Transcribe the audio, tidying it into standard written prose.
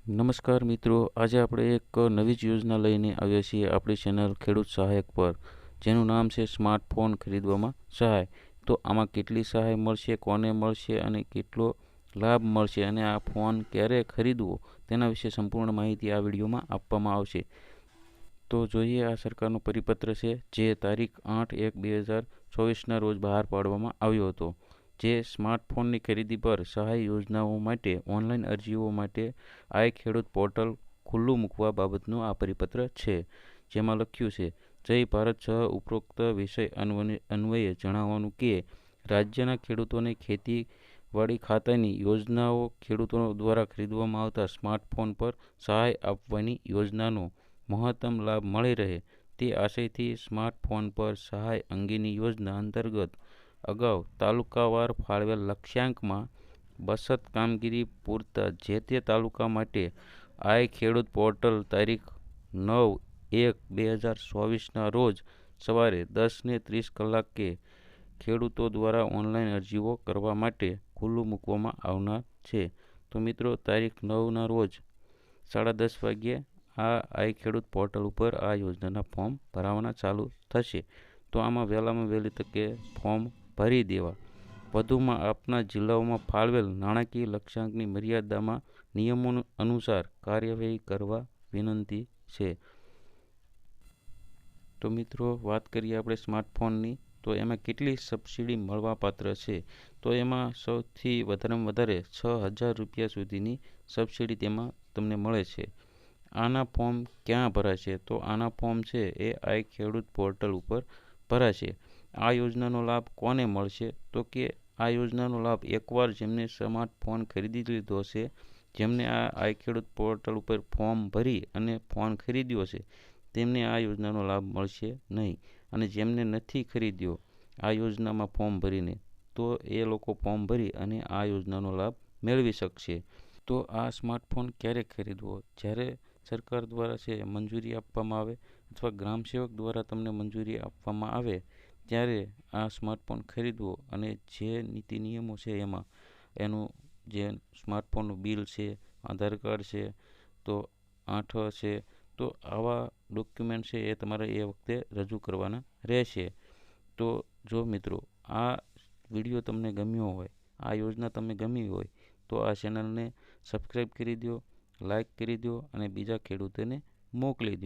નમસ્કાર મિત્રો, આજે આપણે એક નવી જ યોજના લઈને આવ્યા છીએ આપણી ચેનલ ખેડૂત સહાયક પર, જેનું નામ છે સ્માર્ટફોન ખરીદવામાં સહાય. તો આમાં કેટલી સહાય મળશે, કોને મળશે અને કેટલો લાભ મળશે અને આ ફોન ક્યારે ખરીદવો તેના વિશે સંપૂર્ણ માહિતી આ વિડીયોમાં આપવામાં આવશે. તો જોઈએ, આ સરકારનો પરિપત્ર છે જે તારીખ 8/1/2024ના રોજ બહાર પાડવામાં આવ્યો હતો, જે સ્માર્ટફોનની ખરીદી પર સહાય યોજનાઓ માટે ઓનલાઈન અરજીઓ માટે આઈ ખેડૂત પોર્ટલ ખુલ્લું મૂકવા બાબતનું આ પરિપત્ર છે. જેમાં લખ્યું છે, જય ભારત સહ ઉપરોક્ત વિષય અન્વયે જણાવવાનું કે રાજ્યના ખેડૂતોને ખેતીવાડી ખાતાની યોજનાઓ ખેડૂતો દ્વારા ખરીદવામાં આવતા સ્માર્ટફોન પર સહાય આપવાની યોજનાનો મહત્તમ લાભ મળી રહે તે આશયથી સ્માર્ટફોન પર સહાય અંગેની યોજના અંતર્ગત અગાઉ તાલુકાવાર ફાળવેલ લક્ષ્યાંકમાં બચત કામગીરી પૂરતા જે તે તાલુકા માટે આઈ ખેડૂત પોર્ટલ તારીખ 9/1/2024ના રોજ સવારે 10:30 કલાકે ખેડૂતો દ્વારા ઓનલાઈન અરજીઓ કરવા માટે ખુલ્લું મૂકવામાં આવનાર છે. તો મિત્રો, તારીખ 9ના રોજ 10:30 વાગ્યે આ આઈ ખેડૂત પોર્ટલ ઉપર આ યોજનાના ફોર્મ ભરાવાના ચાલુ થશે. તો આમાં વહેલામાં વહેલી તકે ફોર્મ ભરી દેવા. વધુમાં આપના જિલ્લાઓમાં ફાળવેલ નાણાકીય લક્ષ્યાંકની મર્યાદામાં નિયમો અનુસાર કાર્યવાહી કરવા વિનંતી છે. તો મિત્રો, વાત કરીએ આપણે સ્માર્ટફોનની, તો એમાં કેટલી સબસિડી મળવાપાત્ર છે. તો એમાં સૌથી વધારેમાં વધારે 6,000 રૂપિયા સુધીની સબસિડી તેમાં તમને મળે છે. આના ફોર્મ ક્યાં ભરાશે? તો આના ફોર્મ છે એ આઈ ખેડૂત પોર્ટલ ઉપર ભરાશે. આ યોજનાનો લાભ કોને મળશે? તો કે આ યોજનાનો લાભ એકવાર જેમને સ્માર્ટફોન ખરીદી લીધો છે, જેમને આ આઈ ખેડૂત પોર્ટલ ઉપર ફોર્મ ભરી અને ફોન ખરીદ્યો છે, તેમને આ યોજનાનો લાભ મળશે નહીં. અને જેમને નથી ખરીદ્યો આ યોજનામાં ફોર્મ ભરીને, તો એ લોકો ફોર્મ ભરી અને આ યોજનાનો લાભ મેળવી શકશે. તો આ સ્માર્ટફોન ક્યારે ખરીદવો? જ્યારે સરકાર દ્વારા છે મંજૂરી આપવામાં આવે અથવા ગ્રામસેવક દ્વારા તમને મંજૂરી આપવામાં આવે ત્યારે આ સ્માર્ટફોન ખરીદવો. અને જે નીતિ નિયમો છે એમાં એનું જે સ્માર્ટફોનનું બિલ છે, આધાર કાર્ડ છે, તો 8 છે, તો આવા ડોક્યુમેન્ટ છે એ તમારે એ વખતે રજૂ કરવાના રહેશે. તો જો મિત્રો, આ વિડીયો તમને ગમ્યો હોય, આ યોજના તમને ગમી હોય, તો આ ચેનલને સબસ્ક્રાઈબ કરી દો, લાઈક કરી દો અને બીજા ખેડૂતોને મોકલી દો.